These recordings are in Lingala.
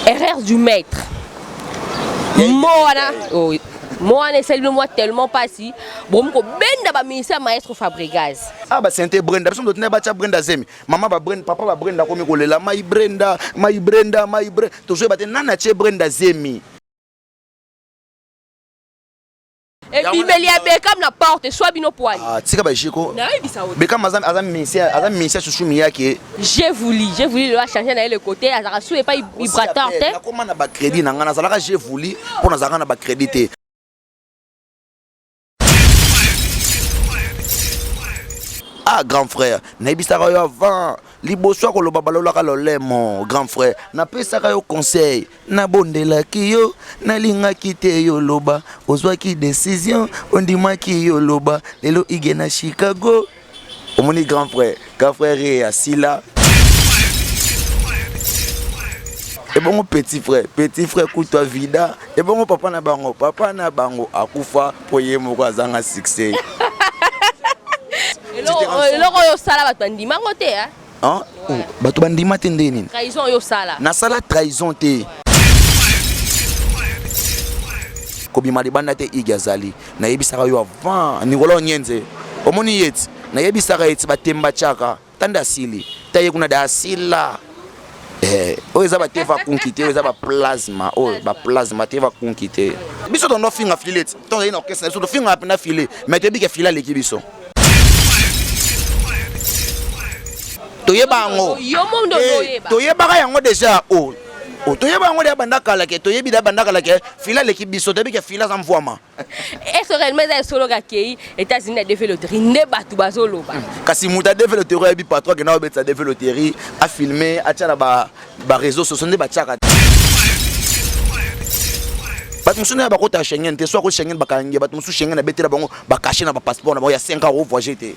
erreur du maître. Moi, c'est le moi tellement pas si. Bon, je ben ministère maestro Fabregas. Ah bah c'est Brenda, parce que tu n'as pas Brenda Zemi. Maman va Brenda, papa va Brenda comme il là. My Brenda. Toujours bah nana che Brenda Zemi. Et puis il y a Beckham la porte, soit bino poil. Ah, tu sais bah Jiko. Beckham azam ministère sur Chumia qui. J'ai voulu le changer dans le côté, à sous et pas vibrateur. Comment on a pas crédit dans ngana zalaka j'ai voulu pour nous avoir pas crédité. Ah grand frère, naibisaka yo avant, liboso ko loba balolaka lolemo grand frère, na pesaka yo conseil, na bondela ki yo, na linga kite yo loba, ozwa ki décision, ondima ki yo loba, lelo igena Chicago. Omoni grand frère et Asila. Et bon petit frère couteau vida, et bon papa na bango akufa poye moko azanga succès. Eloko yo sala bato bandima ngote hein. Hein? Bato bandima te ndeni. Trahison yo sala. Na sala trahison te. Kobima libanda te igazali. Na yebisaka yo avant ni ngolo nyenze. Omoni yeti. Na yebisaka yeti batemba chaka. Tanda sili. Taye kuna da sila. Oza ba teva kunkite, oza ba plasma, ba plasma teva kunkite. Biso don no finga filet. Ton ina orchestre, so do finga apena filet. Mais te bi ke fila leki biso. Toyeba ngo toyeba yango déjà toyeba ngo ya bandaka la ke toyebi da bandaka la ke fila leki biso te bi ke fila za mvwama est-ce réellement ça solo ga kei États-Unis a développé ne batu bazolo ba kasi muta développé bi patron ke na obetsa développé a filmer a tcha ba réseaux sociaux ne ba tchaka bat musu na ba kota Schengen te so ko Schengen bakange bat musu Schengen na betela bango ba cacher na ba passeport na ba ya 5 ans voyager te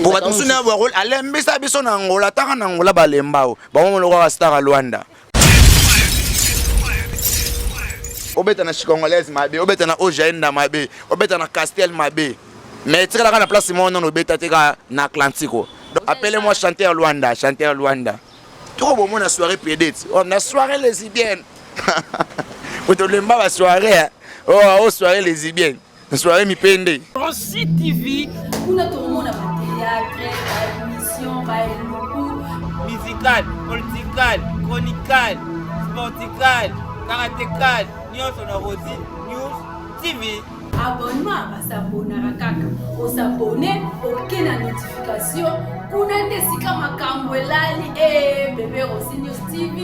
pour bat musu na ba rôle alembe sa biso na ngola taka na ngola ba lembao ba mo lo ka star Luanda obeta na Congolaise mabe obeta na Ojaenda mabe obeta na Castel mabe mais tu la na place mo non obeta te ka na Atlantico appelez-moi chanteur Luanda trop bon na soirée pédite on a soirée lesbienne. Vous avez la soirée, soirée lesbienne, soirée mi pende. Rossi TV. On a tout le monde à théâtre, émission, musical, political, chronical, sportical, karatécal, news on a Rossi News TV. Abonnement à s'abonner à kaka. On s'abonne, aucune notification. On a des sika makambwelali et bébé Rossi News TV.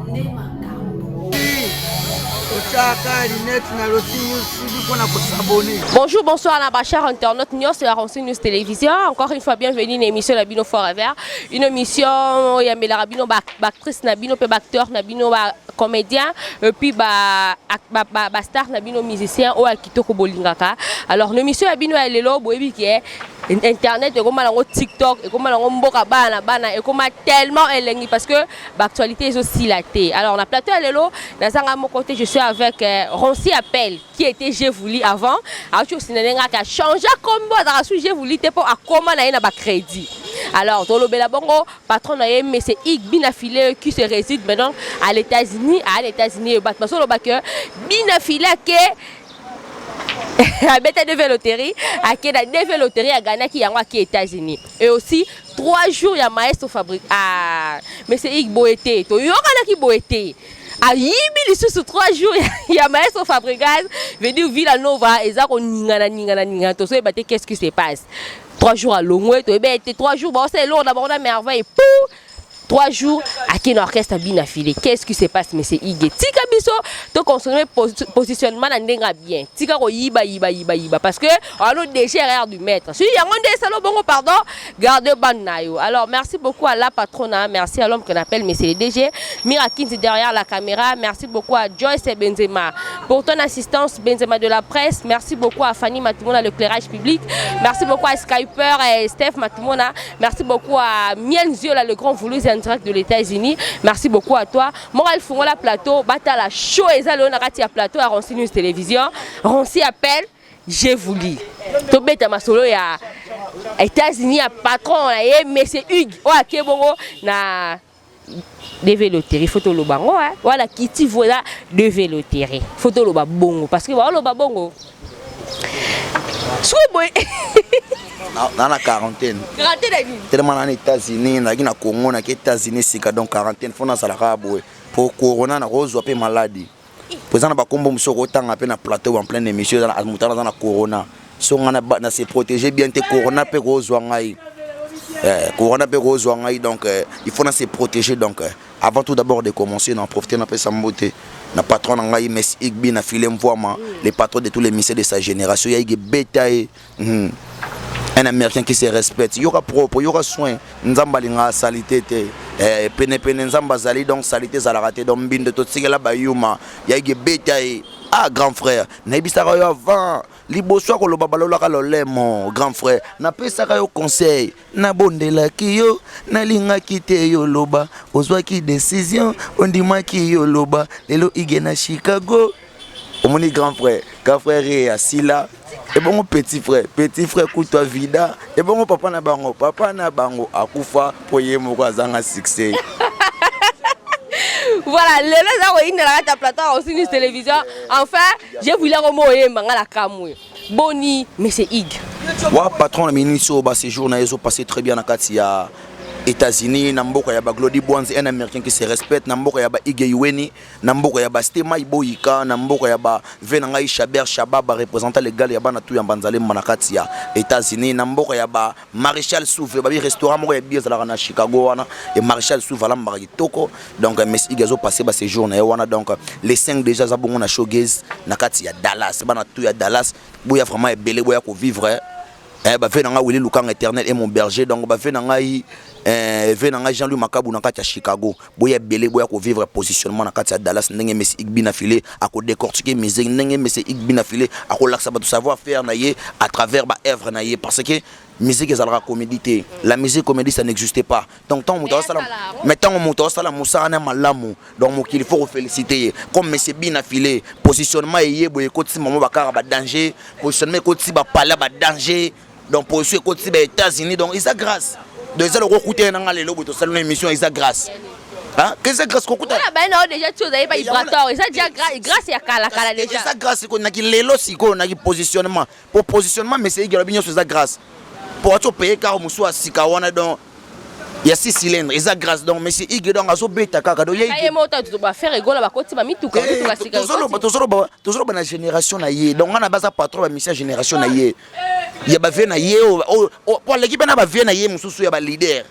Nema. Bonjour, bonsoir à la chère internaute News et la Rossi News Télévision. Encore une fois, bienvenue dans l'émission Nabino Forever. Une émission où il y a des actrices, Nabino, acteurs, Nabino, comédiens, et puis star, Nabino, musiciens, ou Kitoko Bolingaka. Alors, l'émission Nabino est là, qui est Internet, et comme TikTok, et comme Mboka Bana, et comme tellement élengi parce que l'actualité est aussi latée. Alors, on a plateau à l'élo, dans mon côté, je suis avec Ronsi Appel, qui était J'ai voulu avant. Alors, tu as changé comme moi, J'ai voulu pour comment on a crédit. Alors, dans le Belabongo, patron de mais c'est Ig Binafile qui se réside maintenant à l'États-Unis, parce que Binafile qui a bête de véloterie, à qui a des véloteries à Ghana qui est aux États-Unis. Et aussi 3 jours il y a maestro fabrique. Ah, mais c'est Ig Boété. Tu y a qui Boété. À Yibi sous 3 jours il y a maestro Fabregas veut dire Villanova et ça on ningana. Tu sais qu'est-ce qui se passe? 3 jours à Longwe, tu es 3 jours, bon c'est long d'abord on a merveille. 3 jours à qui l'orchestre a bien affilé. Qu'est-ce qui se passe, mais c'est Ige. Tika biso, to consommer positionnement n'endenga bien. Tika ko yiba. Parce que on a déjà erreur du maître. Si y a un des salons, bon pardon, gardez banayo. Alors merci beaucoup à la patronne, merci à l'homme qu'on appelle, mais c'est le DG. Mirakin c'est derrière la caméra. Merci beaucoup à Joyce et Benzema pour ton assistance, Benzema de la presse. Merci beaucoup à Fanny Matimona, l'éclairage public. Merci beaucoup à Skyper et Steph Matimona. Merci beaucoup à Mienzio, le grand voulu direct de l'États-Unis. Merci beaucoup à toi. Moral Fungola Plateau, Batala Show et Zalonarati à Plateau à Ronsi News Télévision. Ronsi Appel, J'ai voulu. Tobeta Masolo ya États-Unis à patron mais c'est Hugues. Oh, Kebongo na de veloterie photo lo bango hein voilà kiti voilà de veloterie photo lo ba bongo parce que voilà lo ba bongo soit boy dans la quarantaine tellement en États-Unis na Congo na États-Unis sika donc quarantaine fona salaka boy pour corona na rose pe maladie pour ça ba kombo musoko tanga pe na plateau en pleine émission dans la mutana dans la corona so ngana na se protéger bien te corona pe rose ngai corona pe rose ngai donc il faut se protéger donc avant tout d'abord de commencer d'en profiter na pe samboté na patron ngai Messi Igbi na filé mvoama les patrons de tous les messieurs de sa génération ya ige betaye un américain qui se respecte il y aura propre il y aura soin nzamba linga salité te pene nzamba zali donc salité za la raté donc binde to tsikela bayuma ya ige betaye ah grand frère na ibisaka yo avant liboso ko loba balola ka lolemo grand frère na pesa ka yo conseil na bondela ki yo na linga kite yo loba ozwa ki décision ondima ki yo loba lelo ige na Chicago omoni grand frère et asila et bon petit frère kuto vida et bon papa na bango akufa poye moko azanga succès. Voilà, les gens qui ont plateau aussi sur télévision. Enfin, je voulais remonter la camouille. Boni, mais c'est Ig. Wa patron la ministre au bas séjour na yezo passé très bien na katia États-Unis, Namboka yaba Glody Bwanzi, un américain qui se respecte, Namboka yaba Ige Yueni, Namboka yaba Stema Iboyika, Namboka yaba Venangai Chaber Shababa représentant légal yaba na tout yambanzale manakatia États-Unis, Namboka yaba Maréchal Souf, babi restaurant mo yabi zala na Chicago wana et Maréchal Souf ala mbaki toko. Donc Messi Igazo passé ba séjour na wana donc les 5 déjà za bongo na showgaze na katia Dallas, ba na tout ya Dallas, boya vraiment ebele boya ko vivre. Ba venanga Willy Lukang éternel et mon berger donc ba venangai venanga Jean-Louis Makabu na katia Chicago boya belé boya ko vivre positionnement na katia Dallas ndenge Messi Igbi na filé à ko décortiquer musique ndenge Messi Igbi na filé à ko laksa ba tout savoir faire na yé à travers ba œuvre na yé parce que musique ezalaka comédie la musique comédie ça n'existait pas donc tant muto sala mettons muto sala musa na malamu donc il faut féliciter comme Messi Igbi na filé positionnement yé boye koti maman bakara ba danger positionnement koti ba pala ba danger donc pour ceux qui sont aux États-Unis donc ils a grâce de ça le recruter dans les lobes de salon émission ils a grâce hein qu'est-ce que grâce qu'on coûte ah ben non déjà tu as pas vibratoire ça déjà grâce ya kala déjà ça grâce qu'on a qui lelo siko na qui positionnement pour positionnement mais c'est également bien sur ça grâce pour tu payer car muso asika wana donc il y a 6 cylindres ils a grâce donc mais c'est ig donc azo beta kaka donc yé mota tu dois faire rigolo ba koti ba mituka sika toujours na génération na yé donc on a basa patron ba mission génération na yé il y a ba vie na yé pour l'équipe na ba vie na yé mususu ya ba leader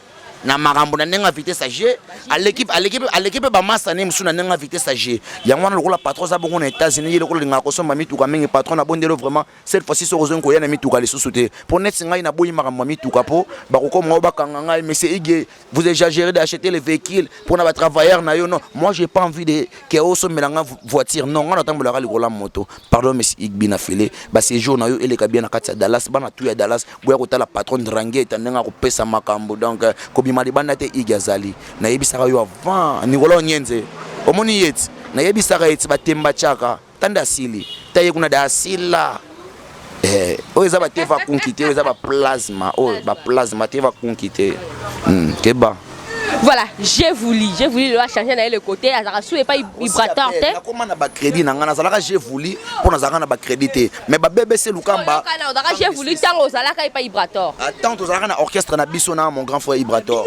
na marambo na nenga vitesse ag à l'équipe ba massa ne musu na nenga vitesse ag ya ngwana lokola patron za bongo na États-Unis lokola linga ko somba mituka mingi patron na bondelo vraiment cette fois-ci so ozon ko ya na mituka les sous-souté pour net ngai na boyi marambo mituka po ba ko comme ba kanga ngai mais c'est ig vous exagérez d'acheter les véhicules pour na ba travailleurs na yo non moi j'ai pas envie de que oso melanga voiture non ngana tambola kali kola moto pardon mais ig bina filé ba séjour na yo ele ka bien na katia Dallas bana tout ya Dallas boya ko tala patron drangue tandenga ko pesa makambo donc malibanda te igazali na yebisaka yo avant ni wala nyenze omoni yeti na yebisaka yeti batemba chaka tanda sili taye kuna da sila oza bateva kunkite oza ba plasma ba plasma teva kunkite keba. Voilà, j'ai voulu le changer dans le côté, Azarasu et pas vibrateur. Comment on a crédit dans Nazalaka j'ai voulu pour Nazalaka na crédité. Mais ba bébé c'est Lukamba. J'ai voulu tant Ozalaka et pas vibrateur. Attends, Ozalaka na orchestre na biso na mon grand frère vibrateur.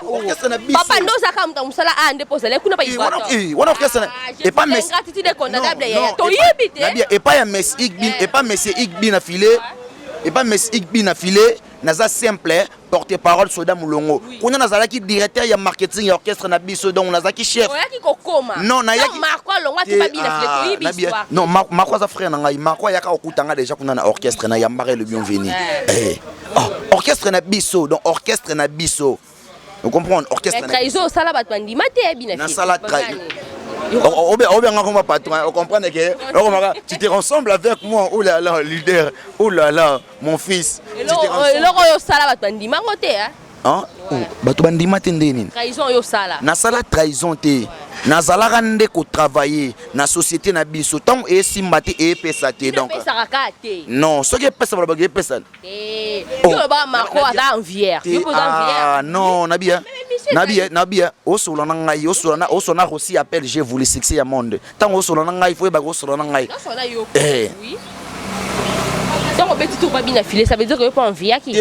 Orchestre na biso. Papa ndo zaka mtamusala a ndepose le kuna pas vibrateur. Wana orchestre et pas mais gratitude condamnable ya. To yibite. Et pas ya Messi Igbi et pas Messi Igbi na filé. Et pas Messi Igbi na filé. Naza simple porte-parole Soda Moulongo. Kuna nazalaki directeur ya marketing ya orchestre na biso donc nazaki chef. Oyaki kokoma. Non na yaki Marco Longa ti pas bien na fleto yibi. Non Marco za frère nanga Marco yaka okutanga déjà kuna na orchestre na yambare le bienvenu. Orchestre na biso donc orchestre na biso. Vous comprenez orchestre na. Traizo sala bat bandima te bina. Na sala traizo. On comprend que tu te ressembles avec moi, oh là là, leader, oh là là, mon fils. Trahison yo sala. Na sala trahison te. Na sala rande ko travailler na société na biso tant et simbati et pesate donc. Non, ce qui est pesa ba pesa. Yo ba Marco ada envier. Ah non, na bien. Nabi, au solo nangai, au solo aussi appelle j'ai voulu succès à monde. Tant au solo nangai, il faut au solo nangai. Oui. Donc on peut tout pas bien filer, ça veut dire que pas envie qui.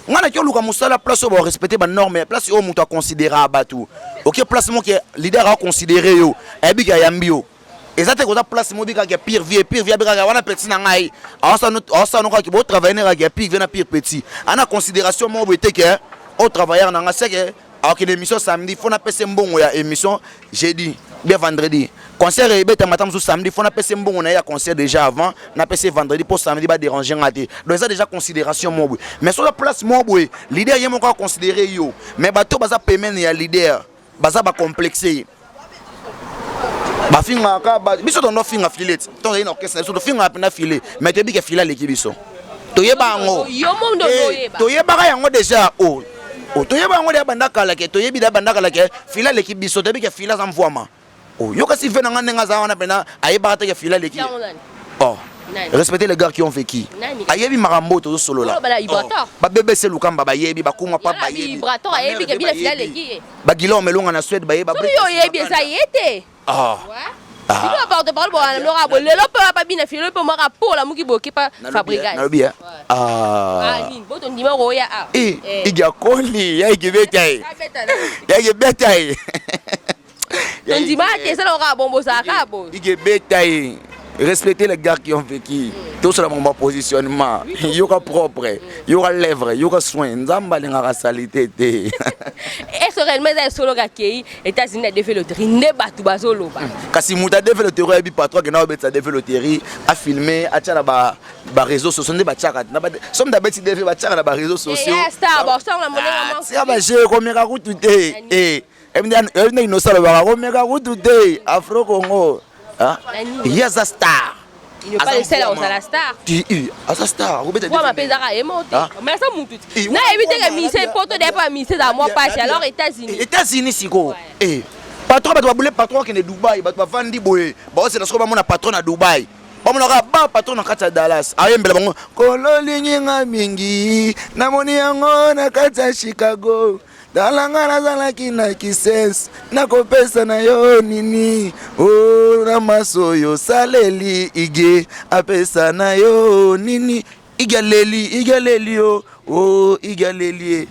On a que le musala place au respecter les normes, place au monde à considérer à batu. OK, place moi que leader a considéré yo, et bi ga yambio. Exactement comme ça place moi bi ga pire vie bi ga wana petit na ngai. On ça nous ka ki bo travailler na ga pire vie na pire petit. Ana considération moi boté que au travailleur na nga c'est que alors que l'émission samedi faut na pese mbongo ya émission jeudi bien vendredi. Concert et bête matin sur samedi faut na pese mbongo na ya concert déjà avant na pese vendredi pour samedi ba déranger ngati. Donc ça déjà considération moi. Mais sur la place moi boy, leader yemo ka considérer yo. Mais bato baza paiement ya leader, baza ba complexé. Ba finga ka ba biso don finga filet. Ton ina orchestre so do finga pena filet. Mais te bi ke fila l'équipe biso. To yeba ngo. Yo mondo yeba. To yeba ka yango déjà oh. To yeba ngo de bandaka la ke to yebi da bandaka la ke fila l'équipe biso te bi ke fila za mvoama. Oh, yo kasi fait nanga nenga za wana pena ayeba ta ke fila l'équipe. Oh. Respectez les gars qui ont vécu. Ayebi marambo to solo là. Ba bébé c'est lukamba ba yebi ba kuma pa ba yebi. Vibrator ayebi ke bi la fila l'équipe. Ba gilo melonga na Suède ba yeba. Yo yebi ça yete. Ah. Il doit porter parole pour un Laura Bo. Le peut pas bien filer pour moi pour la muki boki pas fabriquer. Ah. Ni boton di ma roya. Il y a Koli, ya ikibetaye. Ya ikibetaye. On dit ma que ça l'aura bombo ça cabo. Ikibetaye. Respectez les gars qui ont vécu. Tout ça mon positionnement. Il y aura propre, il y aura lèvres, il y aura soin. Nzamba lenga salité. Est-ce réellement ça solo gakei États-Unis développé ne batu bazolo ba. Kasi muta développé bi patron que na betsa développé a filmer a tchala ba réseaux sociaux ne ba tchaka na ba somme da beti développé ba tchaka na ba réseaux sociaux. Star ba ça la monnaie maman. C'est ba je comme ka kututé emna inosala ba comme ka kututé Afro Congo. Ah, il y a sa star. Il n'est pas le seul à avoir la star. À sa star. Moi, ma pesara est montée. Mais ça monte tout. Non, évitez que Michel Poto n'est pas Michel dans moi pas. Alors, États-Unis. États-Unis, c'est quoi? Patron, tu vas bouler patron qui est Dubaï. Tu vas vendre des boys. C'est la seconde patron à Dubaï. On a pas patron à Dallas. Aïe, mbele kololi nga mingi. Na moni yango na kata Chicago. Dalanga nazalaki na kisens nakopesa na yo nini o na masoyo saleli ige apesa na yo nini igaleli o igaleli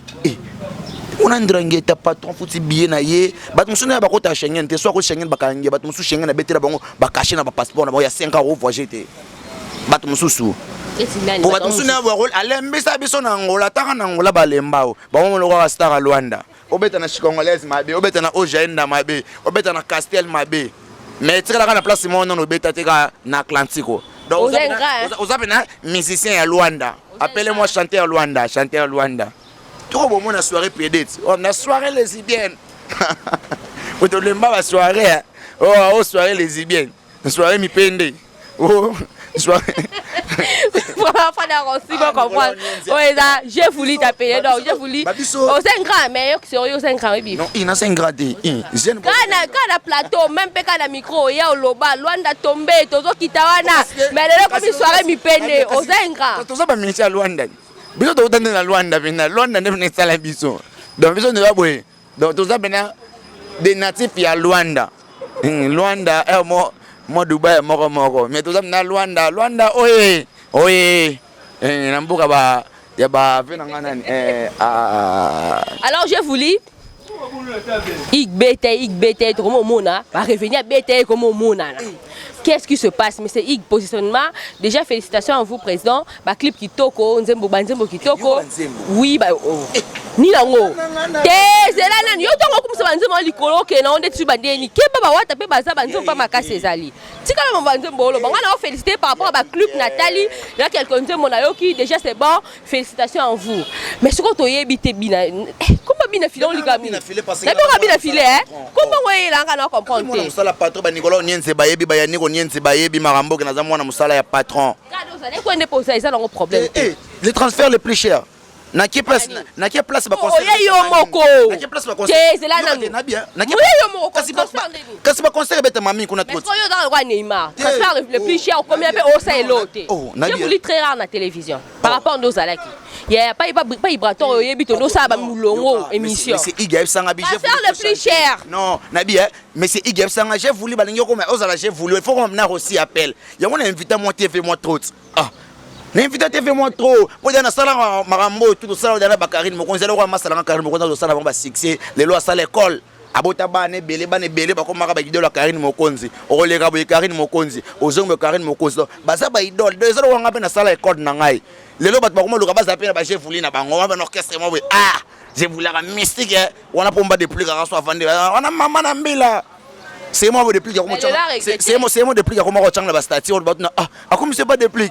una ndrangeta patron futi bien na ye bat musuna ba kota Schengen te so ko Schengen bakange bat musu Schengen na betela bango ba cacher na ba passeport na ba ya 5 ans voyager te bat mususu pour battre son rôle alembisa biso na ngola taka na ngola balembao ba mo lo ka star Luanda obeta na Congolaise mabe obeta na Ojaenda mabe obeta na Castel mabe mais tira na place mo non obeta teka na Atlantico donc vous avez na musicien à Luanda appelez-moi chanteur Luanda trop bon na soirée pédite on a soirée lesbienne pour te lemba la soirée oh soirée lesbienne soirée mi pende oh soirée j'ai voulu t'appeler donc j'ai voulu au 5 grammes mais sérieux 5 grammes bif non il a 5 grammes quand plateau même pas quand micro il y a au loba Luanda tombé tozo kitawana mais là comme soirée mi pende au 5 grammes tout ça pas ministère Luanda biso to tande na Luanda bina Luanda ne venait ça la biso donc biso ne va boy donc tout ça bena des natifs ya Luanda moi Dubaï moko mais tout ça na Luanda oye nambuka ba ya ba venanga nani alors j'ai voulu ik bete comme mona va revenir bete comme mona. Qu'est-ce qui se passe? Mais c'est un positionnement. Déjà, félicitations à vous, président. Bah, clip Kitoko, Nzembo Banzembo Kitoko. Oui, bah, ni lango. C'est là, nan, yo tongo comme ça, Banzembo likolo, que non, on est dessus, bandeni. Keba ba wata pe baza Banzembo pas makase zali. Tika la Banzembo lo. Bah, on a félicité par rapport à clip Nathalie. Là, quelqu'un Nzembo na yo qui déjà c'est bon. Félicitations à vous. Mais ce qu'on toye bité bina. Comment bina filon ligami? Na bina filé, hein? Comment ouais là, on a comprendre. On ça la patron, bah Nicolas Niense bayebi bayani. Niense bayebi marambo que naza mwana musala ya patron. Les transferts les plus chers. Na qui place ba conseil. Yo moko. Na qui place ba conseil. C'est là nan. Na bien. Na qui yo moko. Kasi ba conseil beta mami kuna tout. Mais yo dans le Neymar. Transfert le plus cher combien pe au ça et l'autre. Je vous lis très rare na télévision par rapport aux Alaki. Yeah, pas vibratoire, il y a bitondo ça va moulongo émission. C'est Igeb Sanga Bije. Ça le plus cher. Non, Nabi, mais c'est Igeb Sanga, j'ai voulu balingo comme osala j'ai voulu. Il faut qu'on m'en aussi appel. Il y a on invité moi TV moi trop. Ah. N'invite TV moi trop. Pour dans la salle marambo tout ça dans la bakarine mo konzela ko masala karine mo konza sala ba succès. Les lois à l'école. Abota bane belé ba ko maka ba idole karine mo konzi. O le ka bo karine mo konzi. O zongo karine mo konzi. Ba sa ba idole. De zalo nga pe na sala école na ngai. Lelo bat ba ko mo luka ba za pe na ba chef na bango ba orchestre mo. Ah, je voulais la mystique. On a pomba de plus grâce avant de. On a maman na mbila. C'est moi de plus comme c'est moi de plus comme on changa ba statue ba ah, comme c'est pas de plus.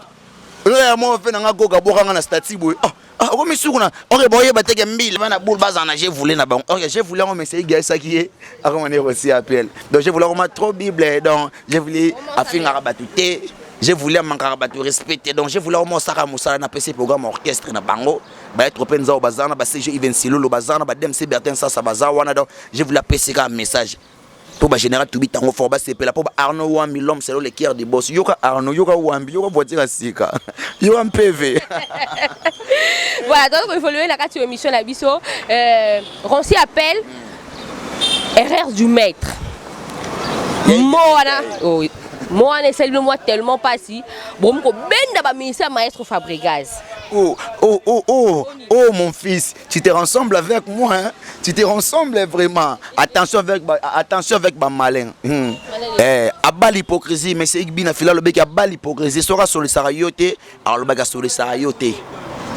Là moi fait na goga boka na statue boy. Ah, comme sukuna. OK boye ba teke mbili bana boule bazana je voulais na bango. OK, je voulais on me c'est gars ça qui est à comment on est aussi appel. Donc je voulais on m'a trop bible donc je voulais afin arabatouté. Je voulais mankarabatu respecter donc je voulais au saka musala na PC programme orchestre na bango ba être penza au bazana ba CG Even Silolo bazana ba DMC Bertin ça baza wana donc je voulais passer un message pour ba général tout bitango fort ba c'est pour Arnaud Wambi l'homme c'est le cœur du boss yoka Arnaud yoka Wambi yoka voiture à sika yo un PV. Voilà donc il faut lever la carte émission la biso Ronci appelle erreur du maître. Moana oh moi on essaie de moi tellement pas si bon ko benda ba ministère maître Fabregas. Oh mon fils, tu te ressembles avec moi hein? Tu te ressembles vraiment. Attention avec ma malin. Aba l'hypocrisie mais c'est Igbi na fila le bec aba l'hypocrisie sera sur le sarayote alors le baga sur le sarayote.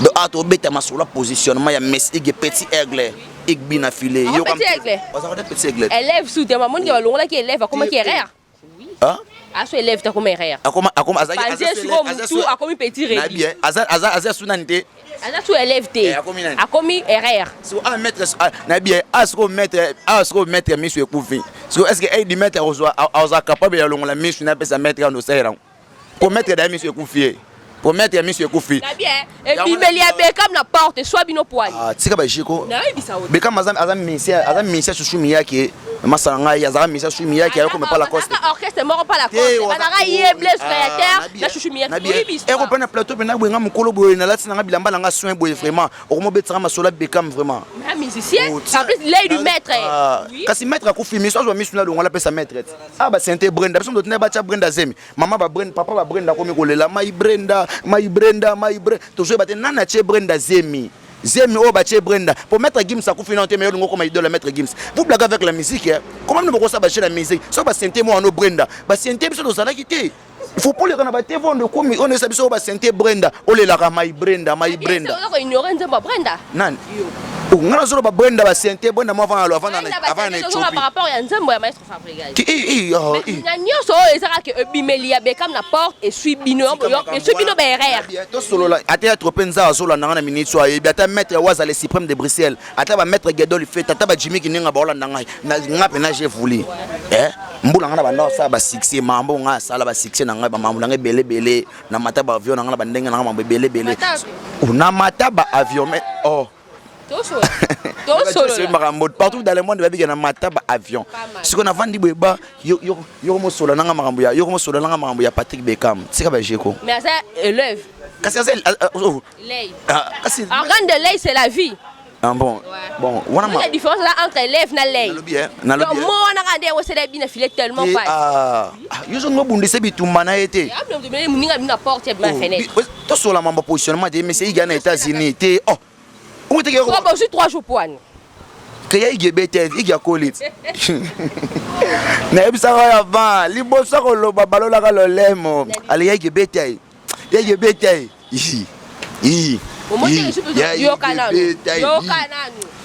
De ato beta ma sur la positionnement ya messi petit aigle Igbi na filé. Yo petit aigle. Petit aigle. Élève sous des mamans qui va longa qui élève comment qui est rare. Hein? Aso élève ta comme erreur. Akoma azaki tout a comme petit réduit. Na bien aza sunanité. Aza tout élève té. A commis erreur. So un maître na bien asko maître monsieur Koufi. So est-ce que aide maître oza capable ya longola monsieur na pesa maître en osera. Pour maître da monsieur Koufi. Pour mettre monsieur Koufi. Na bien. Et puis Melia Beckham na porte soit bino poil. Ah, tika ba jiko. Na bisa o. Beckham azam ministère sushumi yake. Masanga yazara ministère sushumi yake ayoko me pas la coste. Orchestre mort pas la coste. Anara yeble créateur na sushumi yake. Et on prend un plateau na bwenga mukolo boye na lati na bilamba na soin boye vraiment. Okomo betara masola Beckham vraiment. Na musicien. En plus l'œil du maître. Kasi maître Koufi miso zo miso na longo la pesa maître. Ah ba c'est Brenda, parce que d'autres na ba cha Brenda zemi. Maman ba Brenda, papa ba Brenda komi kolela mai Brenda. Toujours battre nana che Brenda Zemi o ba che Brenda pour mettre Gims à Koufi non te meilleur ngo comme idole mettre Gims vous blaguez avec la musique hein comment nous pouvons ça bacher la musique ça ba sentir moi no Brenda ba sentir biso dozala kité il faut pas les kana ba te vendre comme on est sabiso ba sentir Brenda o le la mai Brenda on a ignoré nzemba Brenda nan ngana zolo ba Brenda ba sentir Brenda moi avant na par rapport à nzembo ya maître Fabregas na nyoso ezaka ke bimelia Beckham na porte et suis bino berère to solo la ata trop penza zolo na minute so yebi ata maître waza le suprême de Bruxelles ata ba maître Gedol fait ata ba Jimmy kininga ba olanda ngai na ngape na j'ai voulu mbula ngana ba ndo sa ba succès mambo nga sala ba succès na ngai ba mambo na ngai belé na mata ba avion na ngana ba ndenga na mambo belé na mata ba avion mais partout dans le monde il y a un avion ce qu'on a vendu beba yo mo solo nanga makambo ya yo mo solo nanga makambo ya Patrick Beckham c'est ka ba jeko mais ça élève kasi ça l'œil organe de l'œil c'est la vie. Ah bon on a la différence là entre élève na l'œil na lobi moi on a regardé où c'est bien filet tellement pas yo zo ngobundi se bitumba na été muninga bina porte bien fenêtre to solo mambo positionnement de mais c'est Ghana États-Unis té on te gero ba aussi 3 jours poane que ya igebete igya kolit na ebisa ya va libosa ko lo babalola ka lo lemo ale ya igebete yo kananu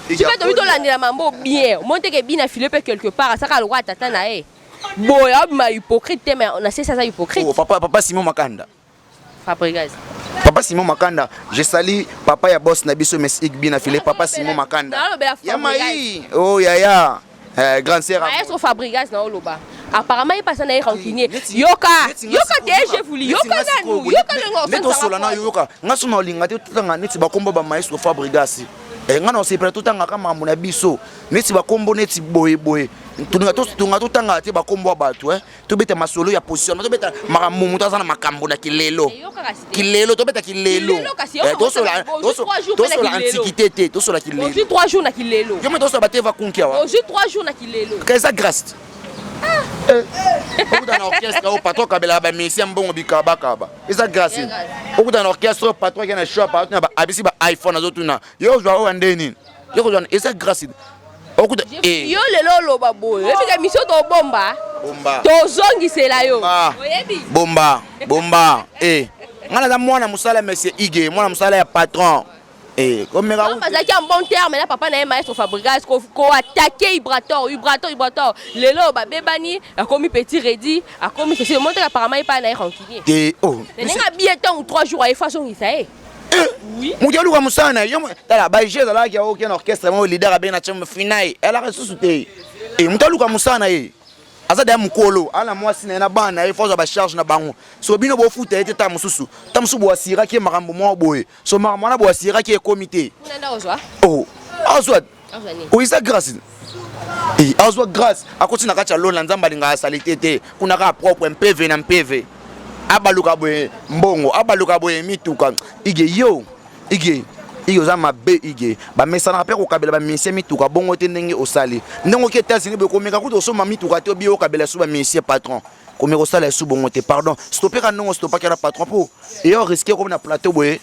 tu peux te landela mambo bien monte que bien Philippe quelque part ça ka le roi tata na boya ma hypocrite mais on a c'est ça hypocrite papa Simon Makanda Fabregas Papa Simon Makanda, je salue papa ya boss na biso mes Igbi na filé papa Simon Makanda. Ya mai. Oh ya. Grand sœur. Maître Fabregas na oloba. Apparemment il passe na rancunier. Yoka je voulais yoka nanu. Neto solana yoka. Ngaso na linga te tutanga neti ba kombo ba maestro Fabregas. Ngana se pre tutanga kama muna biso. Neti ba kombo neti boye. tunga totanga te bakombo bato tobeta masolo ya position tobeta makamumu tozana makambo na kilelo tobeta kilelo tosola antiquité te tosola kilelo aujourd'hui 3 jours na kilelo yo me tosola bateva kunkia wa aujourd'hui 3 jours na kilelo kaisa grâce okuta na orchestre au patron kabela ba mesi mbongo bikaba eza grâce okuta na orchestre patron qui na show patron ba abisi ba iPhone azotuna yo zwa o ndeni yo kozwa eza grâce okuta yo lelo loba boye efika mission to bomba tozongisela yo oyebi bomba ngana za mwana musala monsieur Ige mwana musala ya patron comme on bazaki en bon terme là papa na maestro Fabregas ko attaquer Ibrator lelo ba bebani akomi petit ready akomi c'est monter apparemment pas na rancunier nenga bien temps 3 jours à façon isae oui mudialu kwa musana yo tala ba jeu là qui a aucun orchestre mon leader a bien na chambre finale elle a ressuscité mutalu kwa musana aza da mukolo ala mwasi na bana force ba charge na bango so bino bo futa ete ta mususu bo asira ki makambo mo boye so makambo na bo asira ki comité unenda ozwa azwa isa grâce azwa grâce akoti na kacha lona nzamba linga salite te kuna ka propre MPV na MPV abaluka boye mbongo abaluka boye mituka ige za mabe ige ba mesana pe ko kabela ba misie mituka bongo te ndenge osali ndenge ke États-Unis be komeka kuto so ma mituka te bio kabela so ba misie patron komeka osala su bongo te pardon stopper ka ndongo stopper ka patron po et on risquer comme na plateau boye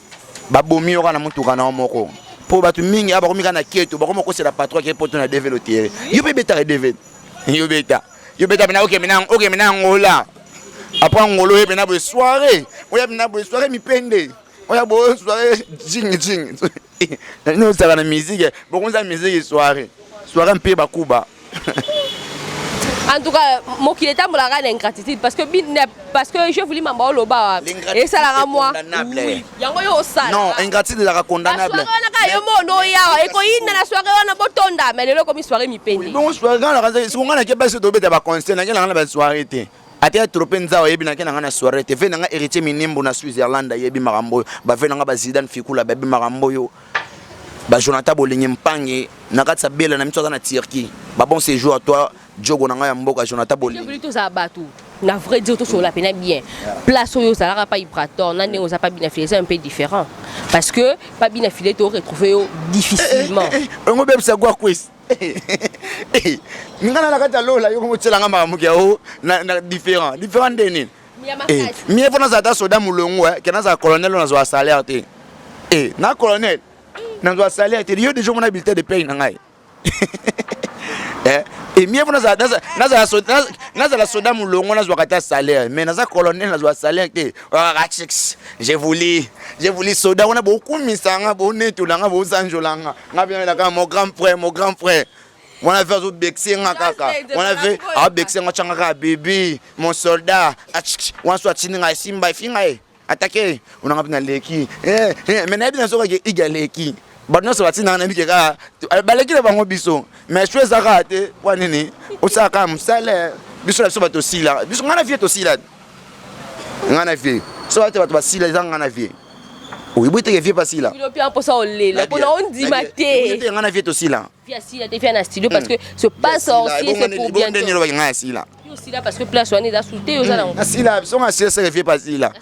ba bomi ora na mutuka na moko po batu mingi aba komika na keto ba komoko c'est la patron qui poto na développer yo be beta redeve yo beta bena OK mina ngola après ngolo e bena bo soirée oya bena bo soirée mi pende oya bo soirée jing nous ça la musique bon ça musique soirée mpe bakuba en tout cas moi qui est ambola na ingratitude parce que je voulais m'amba loba et ça la moi yango yo ça non ingratitude la condamnable na yo mono ya e ko ina na soirée wana botonda mais lelo comme soirée mi pende bon soirée na si on a ke ba se dobeta ba concert na ngana ba soirée te ate trop nza oyebi na kena ngana soirée te venanga héritier minimbo na Switzerland yebi makambo ba venanga ba Zidane Fikula ba makambo yo ba Jonathan Bolingi Mpange na katsa bela na mitso na Turquie ba bon séjour à toi Diogo na ngaya mboka Jonathan Bolingi je voulais tout ça batu na vrai dire tout sur la peine bien place oyo ça la pas Ibrator na ndenge pas bien affilé c'est un peu différent parce que pas bien affilé to retrouver difficilement ngo bebe sa gwa quiz ngana la kata lola yo ngotela ngama mukia o na différent deni mi efona za ta soda mulongo ke na za colonel na zo salaire te na colonel na zo salaire te yo déjà mon habilité de paye na ngai mi efona za la soda mulongo na zo kata salaire mais na za colonel na zo salaire te je voulais soda on a beaucoup misanga bo netulanga bo sanjolanga ngabia la ka mon grand frère on a fait Bexenga kaka on a fait Bexenga changa bébé mon soldat on soit tininga simba finga attaquer on a bien leki mais na bien so ka igaleki bano so batina na bikeka baleki le bango biso mais je fais ça te kwa nini osaka msale biso la so bato sila biso ngana vie to sila ngana vie so bato basila ngana vie oui boite ke vie pasila il opia pour ça on lela pour on dit maté ngana vie to sila via sila te via na studio parce que ce pas sorcier c'est pour bien ndeni lo ngana sila aussi là parce que place on est dans souté aux allant sila so ngana sila vie pasila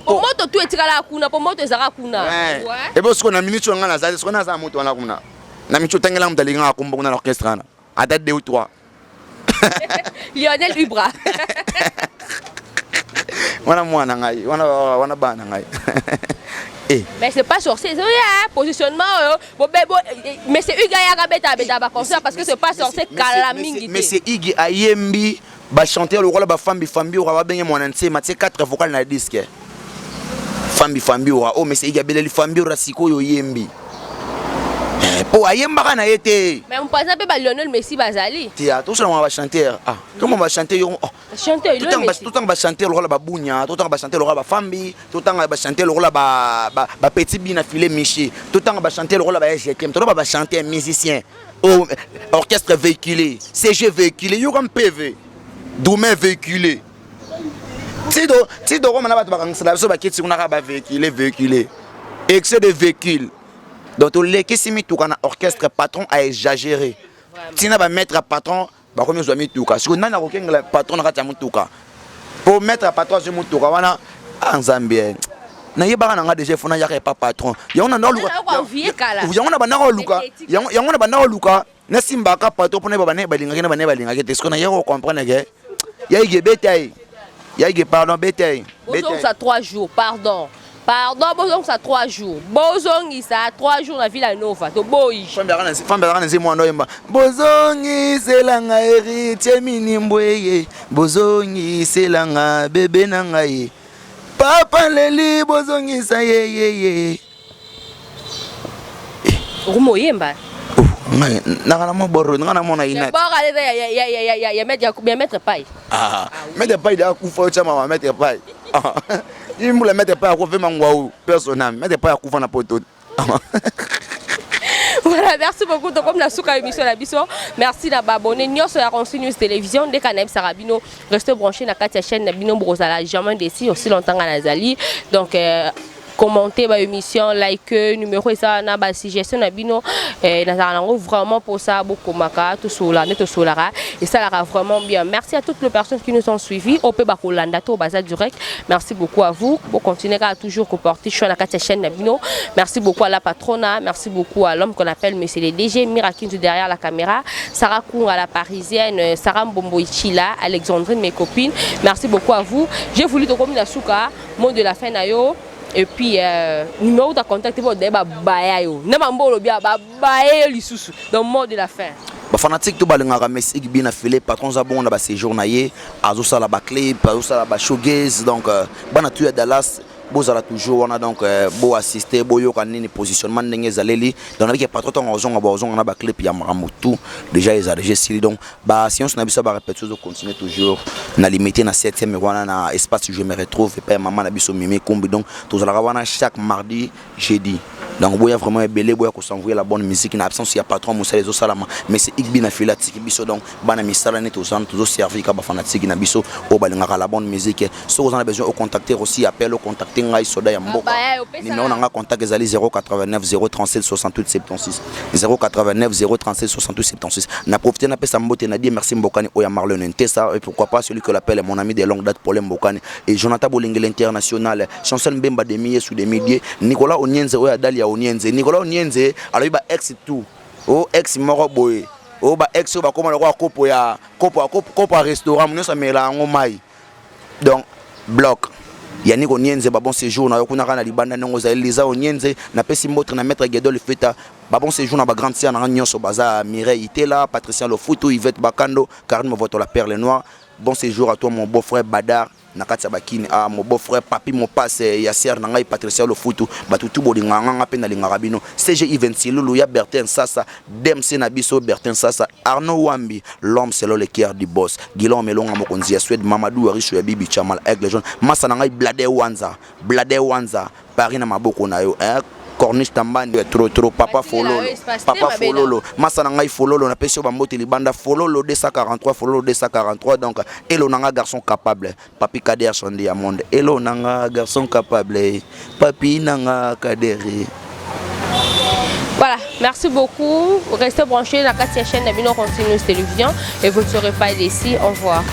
pour moto tout etikala kuna pour moto ezaka kuna ouais et bon ce qu'on a minute ngana za ce qu'on a za moto wana kuna na micho tangela mutalinga akombo kuna l'orchestre na à date 2 ou 3 Lionel Ubra wana mwana ngai wana bana ngai mais c'est pas sorcier c'est positionnement mais c'est Uga ya beta ba concert parce que c'est pas sorcier kala mingi mais c'est Igi ayembi ba chanter le rôle ba fambi ora ba benye mwana ntse matie 4 vocales na disque fambi ora mais c'est Igi beleli fambi ora sikoyo yembi po ayemba kana été mais on passe pas Lionel Messi bazali tia tout ça on va chanter comment on va chanter chanter tout on va chanter le rôle ba bunya tout on va chanter le rôle ba fambi tout on va chanter le rôle ba petit bina filé miché tout on va chanter le rôle ba GTM tout on va chanter un musicien orchestre véhiculé CG véhiculé yo comme PV Domain véhiculé tido comme na ba bakangisala so ba kiti kuna ba véhiculé excès de véhicule donc les qui s'imitent tout orchestre patron a exagéré tina ba mettre patron ba komi zo mituka siko nana ko kenga patron na kati mutuka pour mettre patron zo mutuka wana Nzambe na yeba na nga déjà fona ya pas patron yango na luka yango na bana luka yango na bana luka na simba ka patron pona ba bana balinga ke siko na yego comprendre que ya ige betaille ya ige pardon betaille ça 3 jours pardon bozong ça 3 jours bozongi ça 3 jours na Villa Nova to boy famba kana nzimo ndo yemba bozongi selanga héritier minimbweye bozongi selanga bébé na ngai papa leli bozongi sa ye rumo yemba nakana mo borro nakana mo na ina bora ya mettre paille mettre paille da kufa chama ma mettre paille il me mettre paille ko vraiment ngwa personnel mettre paille kufa na poto. Voilà, merci beaucoup. Donc, comme la souka émission la biso, merci d'abonner. Nous sur la Ronsi News Télévision, dès qu'on Sarabino, restez branchés dans la chaîne Nabino Brosala, jamais décis aussi longtemps à Nazali. Donc, commenter ma émission, like, numéro et ça, na ba suggestion Nabino, vraiment pour ça, beaucoup maka, tout sola, net solara, et ça ira vraiment bien. Merci à toutes les personnes qui nous ont suivis. Au Pébakolanda, au Bazar Direct. Merci beaucoup à vous. Pour continuer à toujours comporter sur la chaîne Nabino. Merci beaucoup à la patrona. Merci beaucoup à l'homme qu'on appelle Monsieur le DG, Mirakin derrière la caméra. Sarah Koung à la parisienne, Sarah Mbombo Ichila, Alexandrine, mes copines. Merci beaucoup à vous. J'ai voulu te communiquer à Souka, mot de la fin nayo. Et puis, numéro de contact pour débat bayayo. Namambolo bien bayayo lisusu. Donc mot de la fin. Ba fanatique to balingaka Messi bien affilé patron zabon na ba séjour na ye azo sala ba clip azo sala ba showgaze donc bana tu à Dallas bozala toujours on a donc beau assister boyo kanini positionnement ndenge zaleli donc avec patron ton ozonga na ba clip ya maramutu déjà ils a déjà donc ba science na biso ba répéter zo continuer toujours na limité na 7e wana na espace je me retrouve et pas maman na biso mimi kombi donc tozala wana chaque mardi jeudi. Donc boya vraiment belé boya ko s'envoyer la bonne musique na absence ya patron Moussa les salama mais c'est igbi na filatiki biso donc bana misala net aux gens toujours servi ka ba fanatique na biso o balinga la bonne musique so vous en avez besoin au contacter aussi appel au contacter ngai soda ya mboka numéro na nga contact ezali 089 037 68 76 089 037 68 76 na profiter na pesa mbote na dire merci mbokani o ya Marlon Ntesa et pourquoi pas celui que l'appelle mon ami de longue date pour mbokani et Jonathan Bolingel international chancel Mbemba de milliers sous des milliers Nicolas Onienze o ya Dalia Onienze Nicolas Onienze alors il ba ex tout o ex moro boy o ba ex ba koma ko kopo ya kopo restaurant nous ça mela ngomai donc bloc Yannick Onienze ba bon séjour na yokuna kana libanda ngo za Elisa Onienze na pesi motre na maître Gedol Feta ba bon séjour na ba grande sœur na nyonso baza Mireille Itela Patricia Lofutu Yvette Bakando Karine Voto la perle noire bon séjour à toi mon beau-frère Badar nakati bakini mon beau-frère papi mon passe Yasser na ngai Patricia Lofutu batutu bolinga nganga pe na linga rabino CGI 26 Lulu ya Bertin Sasa Demse na biso Bertin Sasa Arnaud Wambi l'homme selon le cœur du boss Guillaume Melonga mokonzi ya Suède Mamadou Arisho ya Bibi Chamal Aigle Jaune Massa na ngai Blade Wanza Paris na maboko na yo Corniche Tambani trop papa fololo Massa na ngai fololo na pesio bambote libanda fololo 243 donc elo nanga garçon capable papi Kader Sondi ya monde elo nanga garçon capable papi nanga Kader. Voilà, merci beaucoup. Restez branchés dans la chaîne Nabino Ronsi News Télévision et vous ne serez pas ici. Au revoir.